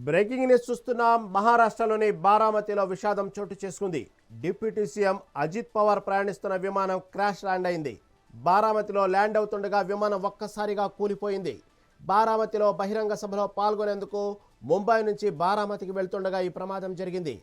Breaking news చూస్తున్నాం. మహారాష్ట్రలోని బారామతిలో విషాదం చోటు చేసుకుంది. డిప్యూటీ సీఎం అజిత్ పవార్ ప్రయాణిస్తున్న విమానం క్రాష్ ల్యాండ్ అయింది. బారామతిలో ల్యాండ్ అవుతుండగా విమానం ఒక్కసారిగా కూలిపోయింది. బారామతిలో బహిరంగ సభలో పాల్గొనేందుకు ముంబై నుంచి బారామతికి వెళ్తుండగా ఈ ప్రమాదం జరిగింది.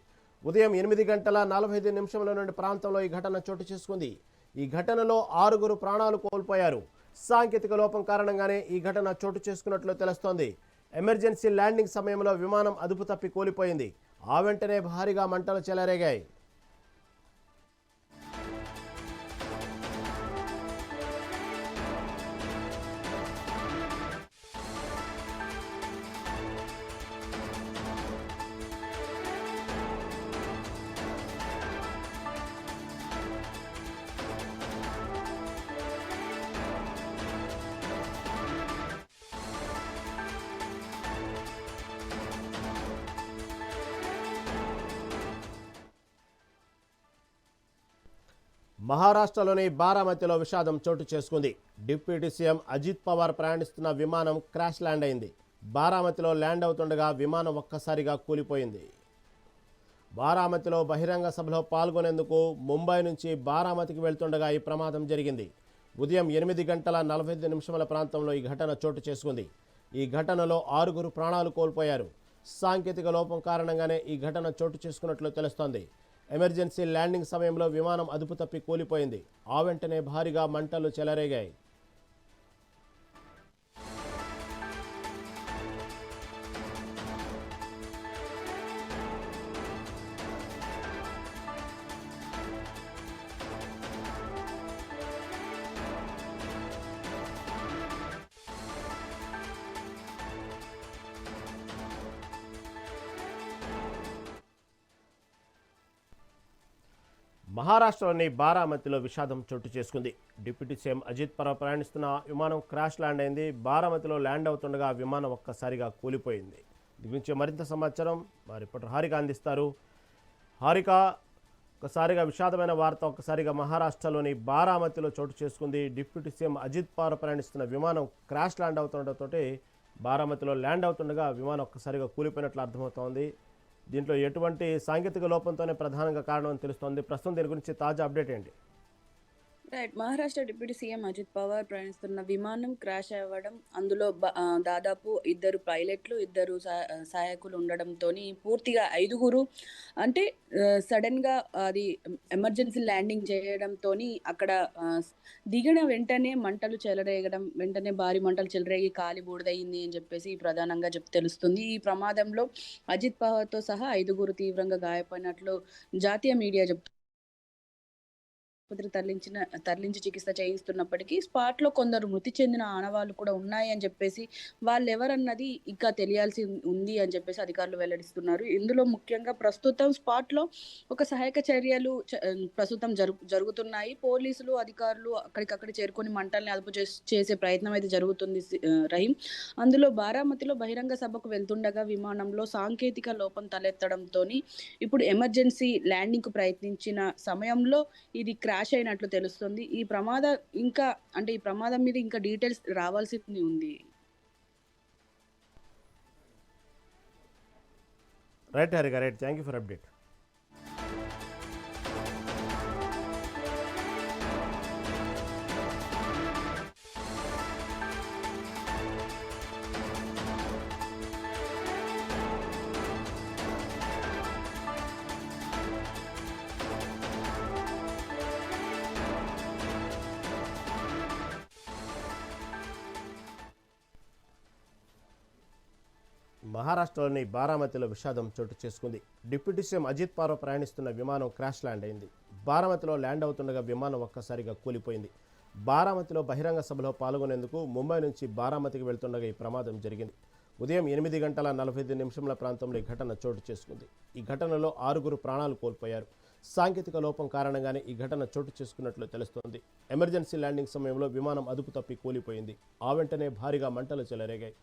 ఉదయం 8:45 నుండి ప్రాంతంలో ఈ ఘటన చోటు చేసుకుంది. ఈ ఘటనలో 6 ప్రాణాలు కోల్పోయారు. సాంకేతిక లోపం కారణంగానే ఈ ఘటన చోటు చేసుకున్నట్లు తెలుస్తోంది. ఎమర్జెన్సీ ల్యాండింగ్ సమయంలో విమానం అదుపు తప్పి కూలిపోయింది. ఆ వెంటనే భారీగా మంటలు చెలరేగాయి. మహారాష్ట్రలోని బారామతిలో విషాదం చోటు చేసుకుంది. డిప్యూటీ సీఎం అజిత్ పవార్ ప్రయాణిస్తున్న విమానం క్రాష్ ల్యాండ్ అయింది. బారామతిలో ల్యాండ్ అవుతుండగా విమానం ఒక్కసారిగా కూలిపోయింది. బారామతిలో బహిరంగ సభలో పాల్గొనేందుకు ముంబై నుంచి బారామతికి వెళ్తుండగా ఈ ప్రమాదం జరిగింది. ఉదయం 8:45 ప్రాంతంలో ఈ ఘటన చోటు చేసుకుంది. ఈ ఘటనలో 6 ప్రాణాలు కోల్పోయారు. సాంకేతిక లోపం కారణంగానే ఈ ఘటన చోటు చేసుకున్నట్లు తెలుస్తోంది. ఎమర్జెన్సీ ల్యాండింగ్ సమయంలో విమానం అదుపు తప్పి కూలిపోయింది. ఆ వెంటనే భారీగా మంటలు చెలరేగాయి. మహారాష్ట్రలోని బారామతిలో విషాదం చోటు చేసుకుంది. డిప్యూటీ సీఎం అజిత్ పవార్ ప్రయాణిస్తున్న విమానం క్రాష్ ల్యాండ్ అయింది. బారామతిలో ల్యాండ్ అవుతుండగా విమానం ఒక్కసారిగా కూలిపోయింది. దీని గురించి మరింత సమాచారం మా రిపోర్టర్ హారిక అందిస్తారు. హారిక, ఒక్కసారిగా విషాదమైన వార్త ఒక్కసారిగా మహారాష్ట్రలోని బారామతిలో చోటు చేసుకుంది. డిప్యూటీ సీఎం అజిత్ పవార్ ప్రయాణిస్తున్న విమానం క్రాష్ ల్యాండ్ అవుతుండటంతో బారామతిలో ల్యాండ్ అవుతుండగా విమానం ఒక్కసారిగా కూలిపోయినట్లు అర్థమవుతోంది. దీంట్లో ఎటువంటి సాంకేతిక లోపంతోనే ప్రధానంగా కారణం అని తెలుస్తోంది. ప్రస్తుతం దీని గురించి తాజా అప్డేట్ ఏంటి? Right. Maharashtra deputy CM Ajit Pawar ప్రయాణిస్తున్న విమానం క్రాష్ అవ్వడం, అందులో దాదాపు 2 పైలట్లు, 2 సహాయకులు ఉండడంతో పూర్తిగా 5 అంటే సడన్గా అది ఎమర్జెన్సీ ల్యాండింగ్ చేయడంతో అక్కడ దిగిన వెంటనే మంటలు చెలరేగడం, వెంటనే భారీ మంటలు చెలరేగి కాలి బూడిదయింది అని చెప్పేసి ప్రధానంగా తెలుస్తుంది. ఈ ప్రమాదంలో అజిత్ పవార్తో సహా 5 తీవ్రంగా గాయపడినట్లు జాతీయ మీడియా చెప్తుంది. తరలించి చికిత్స చేయిస్తున్నప్పటికీ స్పాట్ లో కొందరు మృతి చెందిన ఆనవాళ్లు కూడా ఉన్నాయి అని చెప్పేసి, వాళ్ళు ఎవరన్నది ఇంకా తెలియాల్సి ఉంది అని చెప్పేసి అధికారులు వెల్లడిస్తున్నారు. ఇందులో ముఖ్యంగా ప్రస్తుతం స్పాట్ లో ఒక సహాయక చర్యలు ప్రస్తుతం జరుగుతున్నాయి. పోలీసులు అధికారులు అక్కడికక్కడ చేరుకొని మంటల్ని అదుపు చేసే ప్రయత్నం అయితే జరుగుతుంది. రహీం, అందులో బారామతిలో బహిరంగ సభకు వెళ్తుండగా విమానంలో సాంకేతిక లోపం తలెత్తడంతో ఇప్పుడు ఎమర్జెన్సీ ల్యాండింగ్ కు ప్రయత్నించిన సమయంలో ఇది క్రాష్ అయినట్లు తెలుస్తుంది. ఈ ప్రమాదం మీద ఇంకా డీటెయిల్స్ రావాల్సి ఉంది. Right Harika, right. Thank you for update. మహారాష్ట్రలోని బారామతిలో విషాదం చోటు చేసుకుంది. డిప్యూటీ సీఎం అజిత్ పవార్ ప్రయాణిస్తున్న విమానం క్రాష్ ల్యాండ్ అయింది. బారామతిలో ల్యాండ్ అవుతుండగా విమానం ఒక్కసారిగా కూలిపోయింది. బారామతిలో బహిరంగ సభలో పాల్గొనేందుకు ముంబై నుంచి బారామతికి వెళ్తుండగా ఈ ప్రమాదం జరిగింది. ఉదయం 8:45 ప్రాంతంలో ఈ ఘటన చోటు చేసుకుంది. ఈ ఘటనలో 6 ప్రాణాలు కోల్పోయారు. సాంకేతిక లోపం కారణంగానే ఈ ఘటన చోటు చేసుకున్నట్లు తెలుస్తోంది. ఎమర్జెన్సీ ల్యాండింగ్ సమయంలో విమానం అదుపు తప్పి కూలిపోయింది. ఆ వెంటనే భారీగా మంటలు చెలరేగాయి.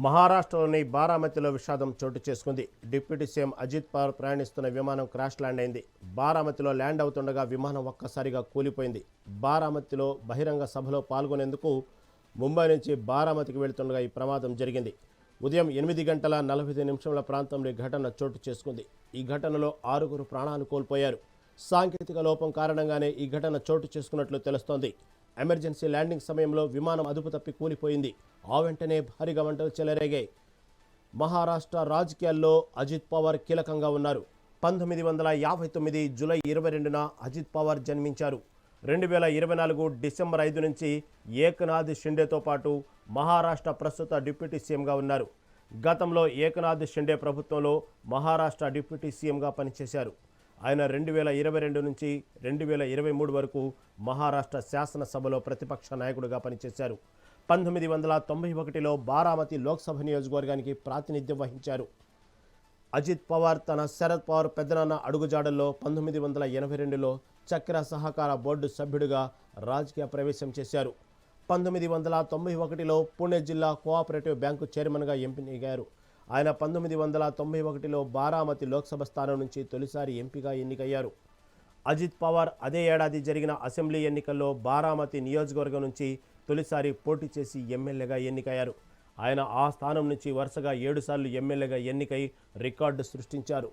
మహారాష్ట్రలోని బారామతిలో విషాదం చోటు చేసుకుంది. డిప్యూటీ సీఎం అజిత్ పవార్ ప్రయాణిస్తున్న విమానం క్రాష్ ల్యాండ్ అయింది. బారామతిలో ల్యాండ్ అవుతుండగా విమానం ఒక్కసారిగా కూలిపోయింది. బారామతిలో బహిరంగ సభలో పాల్గొనేందుకు ముంబై నుంచి బారామతికి వెళ్తుండగా ఈ ప్రమాదం జరిగింది. ఉదయం 8:45 ప్రాంతంలో ఈ ఘటన చోటు చేసుకుంది. ఈ ఘటనలో 6 ప్రాణాలు కోల్పోయారు. సాంకేతిక లోపం కారణంగానే ఈ ఘటన చోటు చేసుకున్నట్లు తెలుస్తోంది. ఎమర్జెన్సీ ల్యాండింగ్ సమయంలో విమానం అదుపు తప్పి కూలిపోయింది. ఆ వెంటనే భారీగా మంటలు చెలరేగాయి. మహారాష్ట్ర రాజకీయాల్లో అజిత్ పవార్ కీలకంగా ఉన్నారు. 1959 జూలై 22న అజిత్ పవార్ జన్మించారు. 2024 డిసెంబర్ 5 నుంచి ఏకనాథ్ షిండేతో పాటు మహారాష్ట్ర ప్రస్తుత డిప్యూటీ సీఎంగా ఉన్నారు. గతంలో ఏకనాథ్ షిండే ప్రభుత్వంలో మహారాష్ట్ర డిప్యూటీ సీఎంగా పనిచేశారు. ఆయన 2022 నుంచి 2023 వరకు మహారాష్ట్ర శాసనసభలో ప్రతిపక్ష నాయకుడిగా పనిచేశారు. 1991లో బారామతి లోక్సభ నియోజకవర్గానికి ప్రాతినిధ్యం వహించారు. అజిత్ పవార్ తన శరద్ పవార్ పెద్దనాన్న అడుగుజాడల్లో 1982లో చక్కెర సహకార బోర్డు సభ్యుడిగా రాజకీయ ప్రవేశం చేశారు. 1991లో పుణె జిల్లా కోఆపరేటివ్ బ్యాంకు చైర్మన్గా ఎన్నికయ్యారు. ఆయన 1991లో బారామతి లోక్సభ స్థానం నుంచి తొలిసారి ఎంపీగా ఎన్నికయ్యారు. అజిత్ పవార్ అదే ఏడాది జరిగిన అసెంబ్లీ ఎన్నికల్లో బారామతి నియోజకవర్గం నుంచి తొలిసారి పోటీ చేసి ఎమ్మెల్యేగా ఎన్నికయ్యారు. ఆయన ఆ స్థానం నుంచి వరుసగా 7 సార్లు ఎమ్మెల్యేగా ఎన్నికై రికార్డు సృష్టించారు.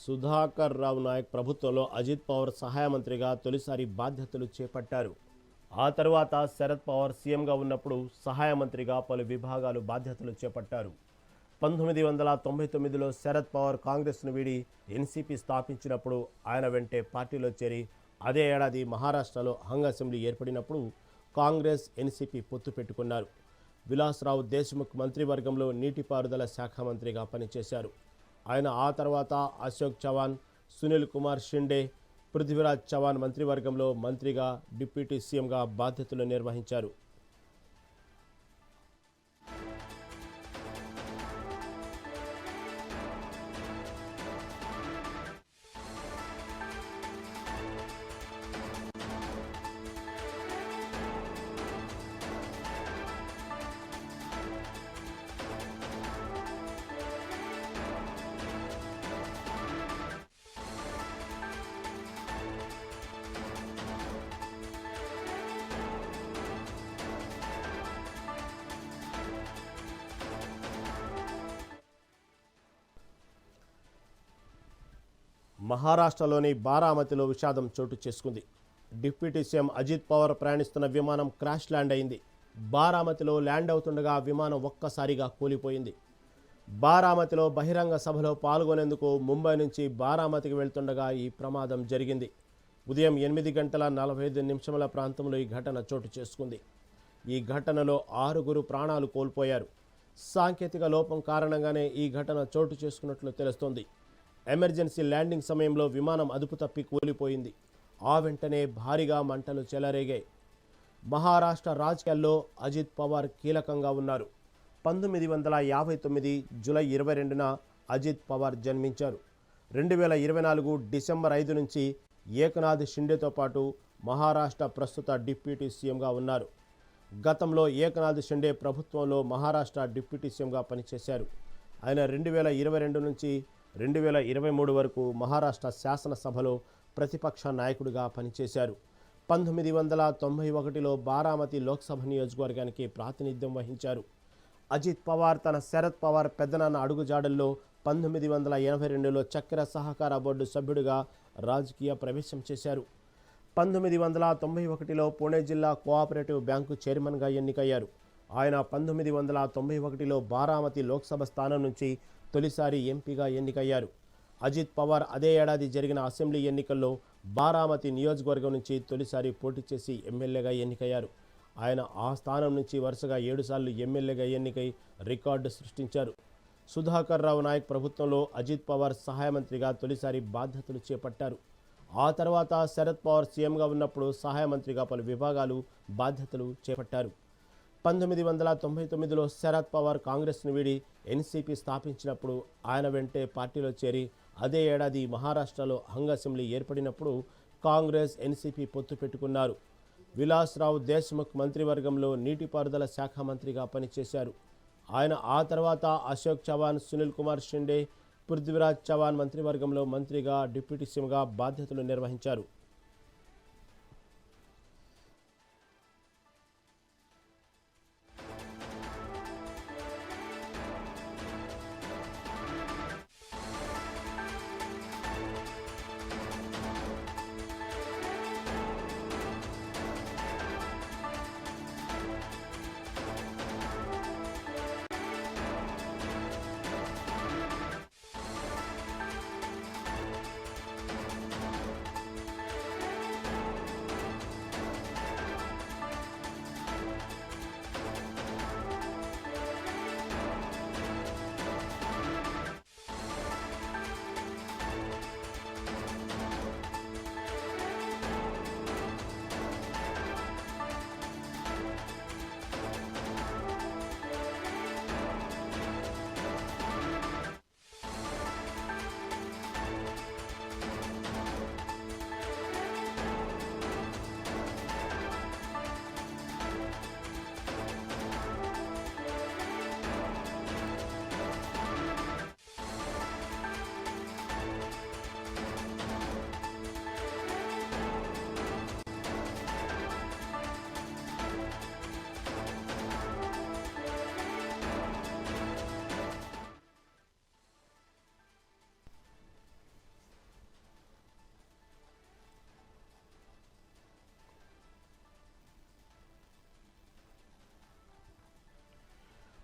సుధాకర్ రావు నాయక్ ప్రభుత్వంలో అజిత్ పవార్ సహాయ మంత్రిగా తొలిసారి బాధ్యతలు చేపట్టారు. ఆ తరువాత శరద్ పవార్ సీఎంగా ఉన్నప్పుడు సహాయ మంత్రిగా పలు విభాగాలు బాధ్యతలు చేపట్టారు. 1999లో శరద్ పవార్ కాంగ్రెస్ను వీడి ఎన్సీపీ స్థాపించినప్పుడు ఆయన వెంటే పార్టీలో చేరి అదే ఏడాది మహారాష్ట్రలో హంగ్ అసెంబ్లీ ఏర్పడినప్పుడు కాంగ్రెస్ ఎన్సీపీ పొత్తు పెట్టుకున్నారు. విలాస్రావు దేశ్ముఖ్ మంత్రివర్గంలో నీటిపారుదల శాఖ మంత్రిగా పనిచేశారు. ఆయన ఆ తర్వాత అశోక్ చవాన్, సునీల్ కుమార్ షిండే, పృథ్వీరాజ్ చవాన్ మంత్రివర్గంలో మంత్రిగా డిప్యూటీ సీఎంగా బాధ్యతలు నిర్వహించారు. మహారాష్ట్రలోని బారామతిలో విషాదం చోటు చేసుకుంది. డిప్యూటీ సీఎం అజిత్ పవార్ ప్రయాణిస్తున్న విమానం క్రాష్ ల్యాండ్ అయింది. బారామతిలో ల్యాండ్ అవుతుండగా విమానం ఒక్కసారిగా కూలిపోయింది. బారామతిలో బహిరంగ సభలో పాల్గొనేందుకు ముంబై నుంచి బారామతికి వెళ్తుండగా ఈ ప్రమాదం జరిగింది. ఉదయం 8:45 ప్రాంతంలో ఈ ఘటన చోటు చేసుకుంది. ఈ ఘటనలో 6 ప్రాణాలు కోల్పోయారు. సాంకేతిక లోపం కారణంగానే ఈ ఘటన చోటు చేసుకున్నట్లు తెలుస్తోంది. ఎమర్జెన్సీ ల్యాండింగ్ సమయంలో విమానం అదుపు తప్పి కూలిపోయింది. ఆ వెంటనే భారీగా మంటలు చెలరేగాయి. మహారాష్ట్ర రాజకీయాల్లో అజిత్ పవార్ కీలకంగా ఉన్నారు. 1959 జూలై 22న అజిత్ పవార్ జన్మించారు. 2024 డిసెంబర్ 5 నుంచి ఏకనాథ్ షిండేతో పాటు మహారాష్ట్ర ప్రస్తుత డిప్యూటీ సీఎంగా ఉన్నారు. గతంలో ఏకనాథ్ షిండే ప్రభుత్వంలో మహారాష్ట్ర డిప్యూటీ సీఎంగా పనిచేశారు. ఆయన 2022 నుంచి 2023 వరకు మహారాష్ట్ర శాసనసభలో ప్రతిపక్ష నాయకుడిగా పనిచేశారు. 1991లో బారామతి లోక్సభ నియోజకవర్గానికి ప్రాతినిధ్యం వహించారు. అజిత్ పవార్ తన శరద్ పవార్ పెద్దనాన్న అడుగుజాడల్లో 1982లో చక్కెర సహకార బోర్డు సభ్యుడిగా రాజకీయ ప్రవేశం చేశారు. 1991లో పుణె జిల్లా కోఆపరేటివ్ బ్యాంకు చైర్మన్గా ఎన్నికయ్యారు. ఆయన 1991లో బారామతి లోక్సభ స్థానం నుంచి తొలిసారి ఎంపీగా ఎన్నికయ్యారు. అజిత్ పవార్ అదే ఏడాది జరిగిన అసెంబ్లీ ఎన్నికల్లో బారామతి నియోజకవర్గం నుంచి తొలిసారి పోటీ చేసి ఎమ్మెల్యేగా ఎన్నికయ్యారు. ఆయన ఆ స్థానం నుంచి వరుసగా 7 సార్లు ఎమ్మెల్యేగా ఎన్నికై రికార్డు సృష్టించారు. సుధాకర్ రావు నాయక్ ప్రభుత్వంలో అజిత్ పవార్ సహాయ మంత్రిగా తొలిసారి బాధ్యతలు చేపట్టారు. ఆ తర్వాత శరద్ పవార్ సీఎంగా ఉన్నప్పుడు సహాయ మంత్రిగా పలు విభాగాలు బాధ్యతలు చేపట్టారు. 1999లో శరద్ పవార్ కాంగ్రెస్ను వీడి ఎన్సీపీ స్థాపించినప్పుడు ఆయన వెంటే పార్టీలో చేరి అదే ఏడాది మహారాష్ట్రలో హంగ్ అసెంబ్లీ ఏర్పడినప్పుడు కాంగ్రెస్ ఎన్సీపీ పొత్తు పెట్టుకున్నారు. విలాస్రావు దేశ్ముఖ్ మంత్రివర్గంలో నీటిపారుదల శాఖ మంత్రిగా పనిచేశారు. ఆయన ఆ తర్వాత అశోక్ చవాన్, సునీల్ కుమార్ షిండే, పృథ్వీరాజ్ చవాన్ మంత్రివర్గంలో మంత్రిగా, డిప్యూటీ సీఎంగా బాధ్యతలు నిర్వహించారు.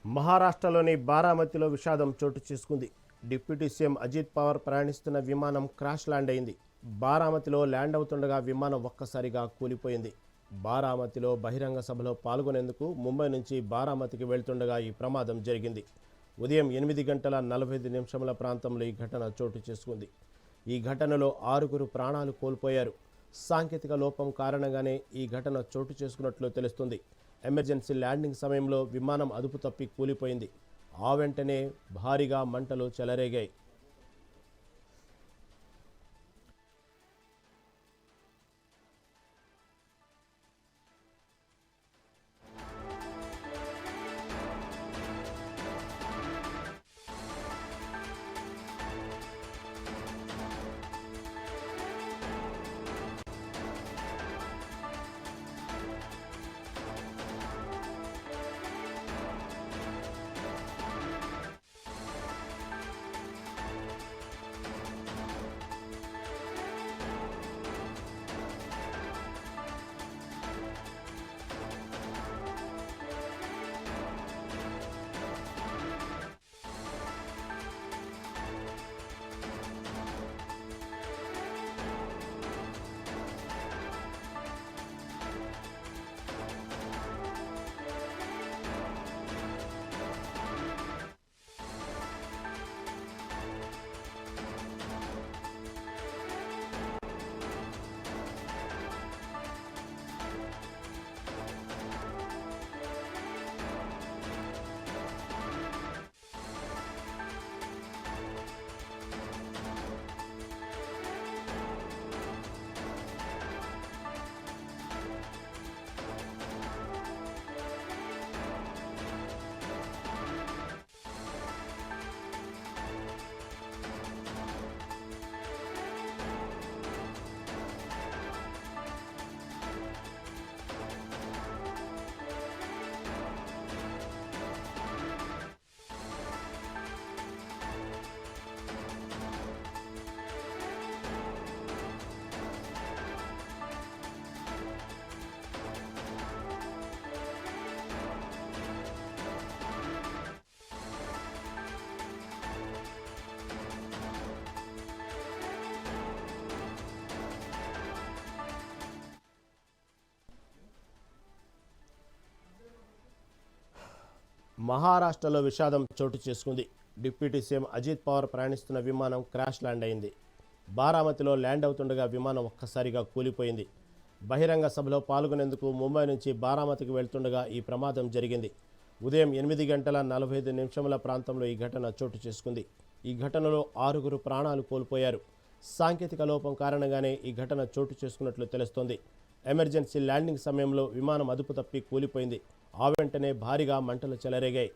మహారాష్ట్రలోని బారామతిలో విషాదం చోటు చేసుకుంది. డిప్యూటీ సీఎం అజిత్ పవార్ ప్రయాణిస్తున్న విమానం క్రాష్ ల్యాండ్ అయింది. బారామతిలో ల్యాండ్ అవుతుండగా విమానం ఒక్కసారిగా కూలిపోయింది. బారామతిలో బహిరంగ సభలో పాల్గొనేందుకు ముంబై నుంచి బారామతికి వెళ్తుండగా ఈ ప్రమాదం జరిగింది. ఉదయం 8:45 ప్రాంతంలో ఈ ఘటన చోటు చేసుకుంది. ఈ ఘటనలో 6 ప్రాణాలు కోల్పోయారు. సాంకేతిక లోపం కారణంగానే ఈ ఘటన చోటు చేసుకున్నట్లు తెలుస్తుంది. ఎమర్జెన్సీ ల్యాండింగ్ సమయంలో విమానం అదుపు తప్పి కూలిపోయింది. ఆ వెంటనే భారీగా మంటలు చెలరేగాయి. మహారాష్ట్రలో విషాదం చోటు చేసుకుంది. డిప్యూటీ సీఎం అజిత్ పవార్ ప్రయాణిస్తున్న విమానం క్రాష్ ల్యాండ్ అయింది. బారామతిలో ల్యాండ్ అవుతుండగా విమానం ఒక్కసారిగా కూలిపోయింది. బహిరంగ సభలో పాల్గొనేందుకు ముంబై నుంచి బారామతికి వెళ్తుండగా ఈ ప్రమాదం జరిగింది. ఉదయం 8:45 ప్రాంతంలో ఈ ఘటన చోటు చేసుకుంది. ఈ ఘటనలో 6 ప్రాణాలు కోల్పోయారు. సాంకేతిక లోపం కారణంగానే ఈ ఘటన చోటు చేసుకున్నట్లు తెలుస్తోంది. ఎమర్జెన్సీ ల్యాండింగ్ సమయంలో విమానం అదుపు తప్పి కూలిపోయింది. ఆ వెంటనే భారీగా మంటలు చెలరేగాయి.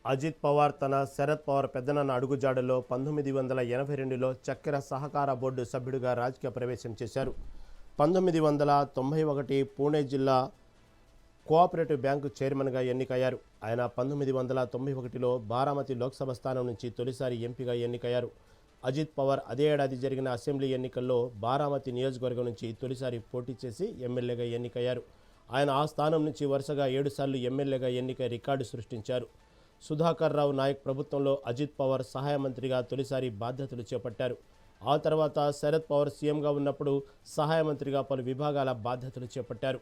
అజిత్ పవార్ తన శరద్ పవార్ పెద్దనాన్న అడుగుజాడలో 1982లో చక్కెర సహకార బోర్డు సభ్యుడిగా రాజకీయ ప్రవేశం చేశారు. 1991 పూణే జిల్లా కోఆపరేటివ్ బ్యాంకు చైర్మన్గా ఎన్నికయ్యారు. ఆయన 1991లో బారామతి లోక్సభ స్థానం నుంచి తొలిసారి ఎంపీగా ఎన్నికయ్యారు. అజిత్ పవార్ అదే ఏడాది జరిగిన అసెంబ్లీ ఎన్నికల్లో బారామతి నియోజకవర్గం నుంచి తొలిసారి పోటీ చేసి ఎమ్మెల్యేగా ఎన్నికయ్యారు. ఆయన ఆ స్థానం నుంచి వరుసగా 7 సార్లు ఎమ్మెల్యేగా ఎన్నికై రికార్డు సృష్టించారు. సుధాకర్ రావు నాయక్ ప్రభుత్వంలో అజిత్ పవార్ సహాయ మంత్రిగా తొలిసారి బాధ్యతలు చేపట్టారు. ఆ తర్వాత శరద్ పవార్ సీఎంగా ఉన్నప్పుడు సహాయ మంత్రిగా పలు విభాగాల బాధ్యతలు చేపట్టారు.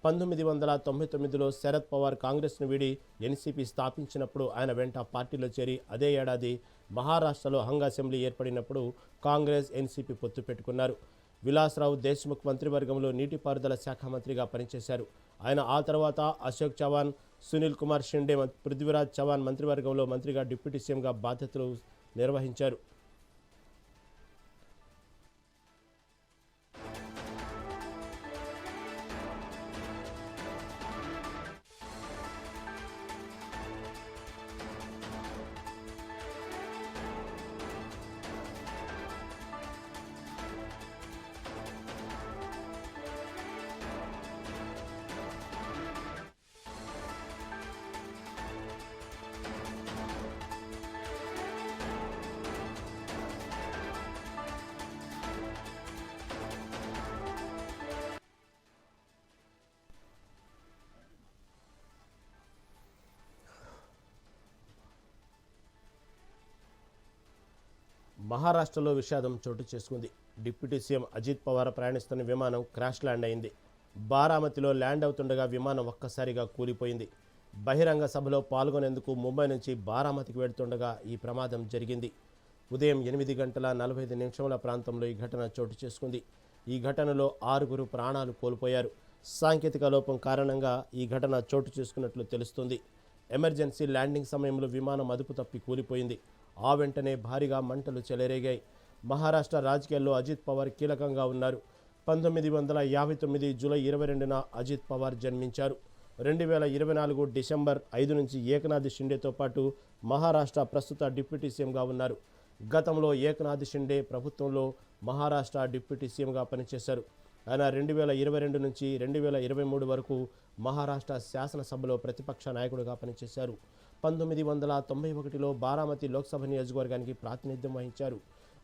1999లో శరద్ పవార్ కాంగ్రెస్ను వీడి ఎన్సీపీ స్థాపించినప్పుడు ఆయన వెంట పార్టీలో చేరి అదే ఏడాది మహారాష్ట్రలో హంగ్ అసెంబ్లీ ఏర్పడినప్పుడు కాంగ్రెస్ ఎన్సీపీ పొత్తు పెట్టుకున్నారు. విలాస్రావు దేశ్ముఖ్ మంత్రివర్గంలో నీటిపారుదల శాఖ మంత్రిగా పనిచేశారు. ఆయన ఆ తర్వాత అశోక్ చవాన్, సునీల్ కుమార్ షిండే, పృథ్వీరాజ్ చవాన్ మంత్రివర్గంలో మంత్రిగా డిప్యూటీ సీఎంగా బాధ్యతలు నిర్వహించారు. మహారాష్ట్రలో విషాదం చోటు చేసుకుంది. డిప్యూటీ సీఎం అజిత్ పవార్ ప్రయాణిస్తున్న విమానం క్రాష్ ల్యాండ్ అయింది. బారామతిలో ల్యాండ్ అవుతుండగా విమానం ఒక్కసారిగా కూలిపోయింది. బహిరంగ సభలో పాల్గొనేందుకు ముంబై నుంచి బారామతికి వెళ్తుండగా ఈ ప్రమాదం జరిగింది. ఉదయం 8:45 ప్రాంతంలో ఈ ఘటన చోటు చేసుకుంది. ఈ ఘటనలో 6 ప్రాణాలు కోల్పోయారు. సాంకేతిక లోపం కారణంగా ఈ ఘటన చోటు చేసుకున్నట్లు తెలుస్తుంది. ఎమర్జెన్సీ ల్యాండింగ్ సమయంలో విమానం అదుపు తప్పి కూలిపోయింది. ఆ వెంటనే భారీగా మంటలు చెలరేగాయి. మహారాష్ట్ర రాజకీయాల్లో అజిత్ పవార్ కీలకంగా ఉన్నారు. 1959 జూలై 22న అజిత్ పవార్ జన్మించారు. 2024 డిసెంబర్ 5 నుంచి ఏకనాథ్ షిండేతో పాటు మహారాష్ట్ర ప్రస్తుత డిప్యూటీ సీఎంగా ఉన్నారు. గతంలో ఏకనాథ్ షిండే ప్రభుత్వంలో మహారాష్ట్ర డిప్యూటీ సీఎంగా పనిచేశారు. ఆయన 2022 నుంచి 2023 వరకు మహారాష్ట్ర శాసనసభలో ప్రతిపక్ష నాయకుడిగా పనిచేశారు. 1991లో బారామతి లోక్సభ నియోజకవర్గానికి ప్రాతినిధ్యం వహించారు.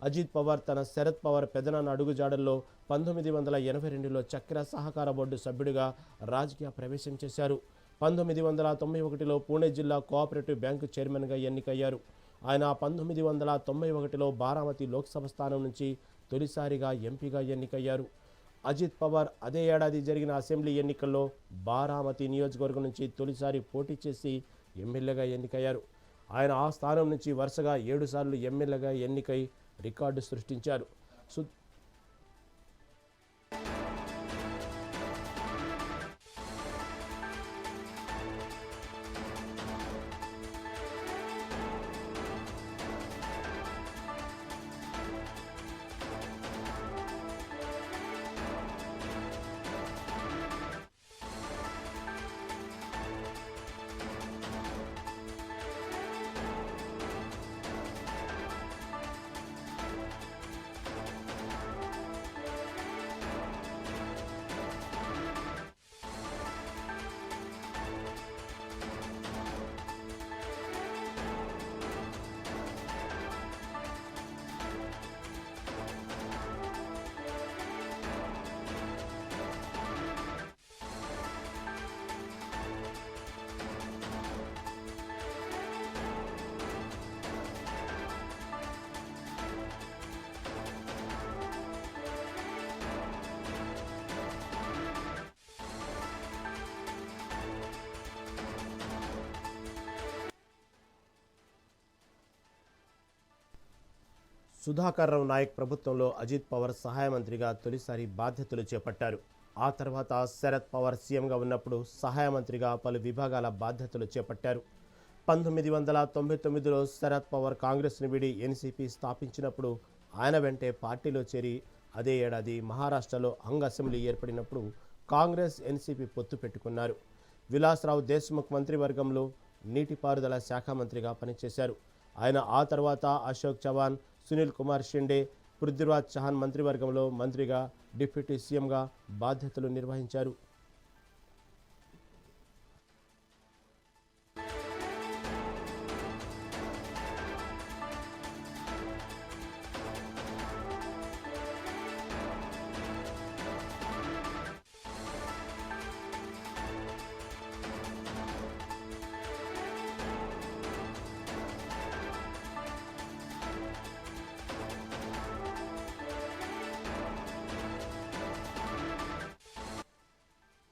అజిత్ పవార్ తన శరద్ పవార్ పెదనాన్న అడుగుజాడల్లో 1982లో చక్కెర సహకార బోర్డు సభ్యుడిగా రాజకీయ ప్రవేశం చేశారు. 1991లో పూణే జిల్లా కోఆపరేటివ్ బ్యాంకు చైర్మన్గా ఎన్నికయ్యారు. ఆయన 1991లో బారామతి లోక్సభ స్థానం నుంచి తొలిసారిగా ఎంపీగా ఎన్నికయ్యారు. అజిత్ పవార్ అదే ఏడాది జరిగిన అసెంబ్లీ ఎన్నికల్లో బారామతి నియోజకవర్గం నుంచి తొలిసారి పోటీ చేసి ఎమ్మెల్యేగా ఎన్నికయ్యారు. ఆయన ఆ స్థానం నుంచి వరుసగా 7 సార్లు ఎమ్మెల్యేగా ఎన్నికై రికార్డు సృష్టించారు. సుధాకర్ రావు నాయక్ ప్రభుత్వంలో అజిత్ పవార్ సహాయ మంత్రిగా తొలిసారి బాధ్యతలు చేపట్టారు. ఆ తర్వాత శరద్ పవార్ సీఎంగా ఉన్నప్పుడు సహాయ మంత్రిగా పలు విభాగాల బాధ్యతలు చేపట్టారు. 1999లో శరద్ పవార్ కాంగ్రెస్ను వీడి ఎన్సీపీ స్థాపించినప్పుడు ఆయన వెంటే పార్టీలో చేరి అదే ఏడాది మహారాష్ట్రలో అంగ్ అసెంబ్లీ ఏర్పడినప్పుడు కాంగ్రెస్ ఎన్సీపీ పొత్తు పెట్టుకున్నారు. విలాస్రావు దేశ్ముఖ్ మంత్రివర్గంలో నీటిపారుదల శాఖ మంత్రిగా పనిచేశారు. ఆయన ఆ తర్వాత అశోక్ చవాన్, సునీల్ కుమార్ షిండే, పృథ్వీరాజ్ చౌహాన్ మంత్రివర్గంలో మంత్రిగా, డిప్యూటీ సీఎంగా బాధ్యతలు నిర్వహించారు.